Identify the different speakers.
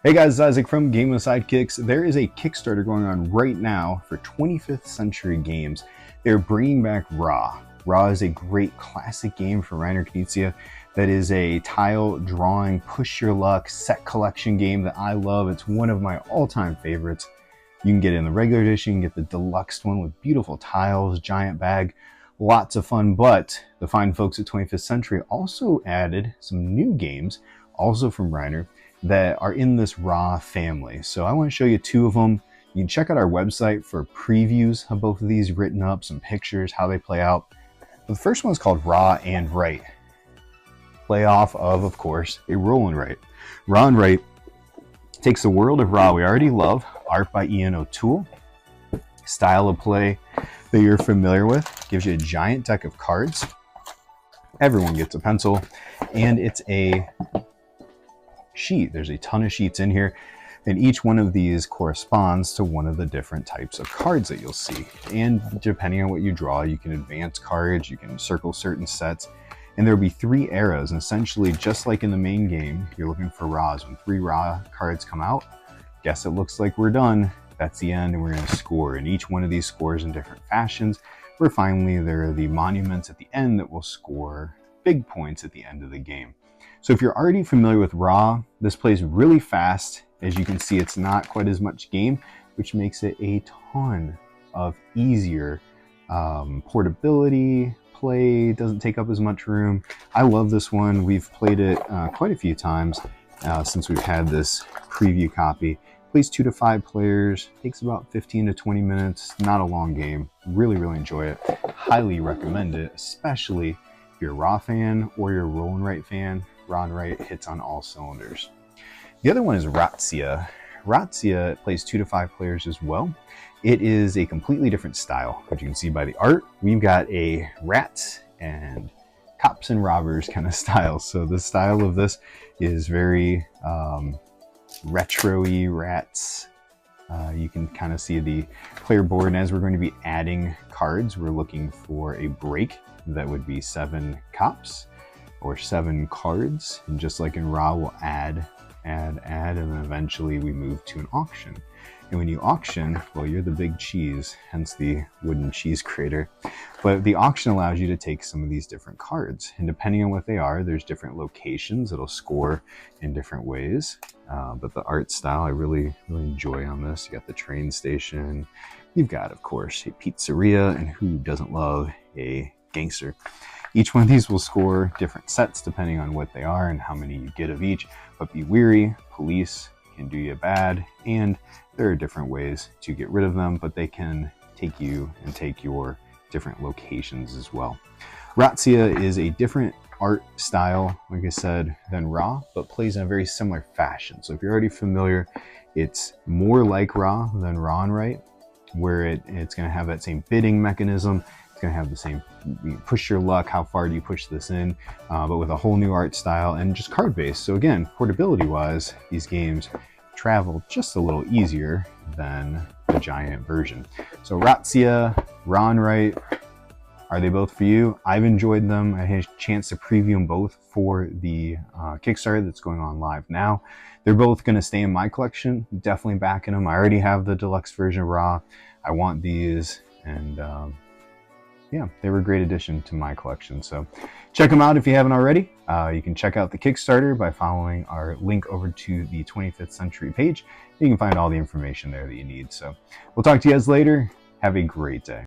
Speaker 1: Hey guys, it's Isaac from Game of Sidekicks. There is a Kickstarter going on right now for 25th Century Games. They're bringing back Ra. Ra is a great classic game from Rainer Knizia that is a tile drawing, push your luck, set collection game that I love. It's one of my all-time favorites. You can get it in the regular edition, you can get the deluxe one with beautiful tiles, giant bag, lots of fun. But the fine folks at 25th Century also added some new games, also from Rainer, that are in this Ra family. So I want to show you two of them. You can check out our website for previews of both of these written up, some pictures, how they play out. But the first one is called Ra and Write. Play off of course, a roll and write. Ra and Write takes the world of Ra we already love, art by Ian O'Toole, style of play that you're familiar with, gives you a giant deck of cards. Everyone gets a pencil, and it's a sheet. There's a ton of sheets in here, and each one of these corresponds to one of the different types of cards that you'll see. And depending on what you draw, you can advance cards, you can circle certain sets, and there'll be 3 eras. And essentially, just like in the main game, you're looking for Ra's. When 3 Ra cards come out, guess it looks like we're done. That's the end, and we're going to score. And each one of these scores in different fashions, where finally there are the monuments at the end that will score big points at the end of the game. So if you're already familiar with Ra, this plays really fast. As you can see, it's not quite as much game, which makes it a ton of easier portability. Play doesn't take up as much room. I love this one. We've played it quite a few times since we've had this preview copy. Plays 2 to 5 players, takes about 15 to 20 minutes. Not a long game. Really enjoy it. Highly recommend it, especially if you're a Ra fan or you're a Roll and Write fan. Ra and Write hits on all cylinders. The other one is Ratzia. Ratzia plays 2 to 5 players as well. It is a completely different style, which you can see by the art. We've got a rats and cops and robbers kind of style. So the style of this is very retro-y rats. You can kind of see the player board, and as we're going to be adding cards, we're looking for a break that would be 7 cops or 7 cards, and just like in Ra, we'll add, and then eventually we move to an auction. And when you auction, well, you're the big cheese, hence the wooden cheese grater. But the auction allows you to take some of these different cards, and depending on what they are, there's different locations that'll score in different ways. But the art style I really enjoy on this. You got the train station, you've got, of course, a pizzeria, and who doesn't love a gangster? Each one of these will score different sets depending on what they are and how many you get of each. But be wary, police can do you bad, and there are different ways to get rid of them, but they can take you and take your different locations as well. Ratzia is a different art style, like I said, than Ra, but plays in a very similar fashion. So if you're already familiar, it's more like Ra than Ra and Write, where it's going to have that same bidding mechanism. It's going to have the same, you push your luck, how far do you push this in, but with a whole new art style and just card based. So again, portability wise, these games travel just a little easier than the giant version. So Ratzia, Ra and Write, are they both for you? I've enjoyed them. I had a chance to preview them both for the Kickstarter that's going on live now. They're both going to stay in my collection. Definitely backing them. I already have the deluxe version of Ra. I want these, and yeah, they were a great addition to my collection. So check them out if you haven't already. You can check out the Kickstarter by following our link over to the 25th Century page. You can find all the information there that you need. So we'll talk to you guys later. Have a great day.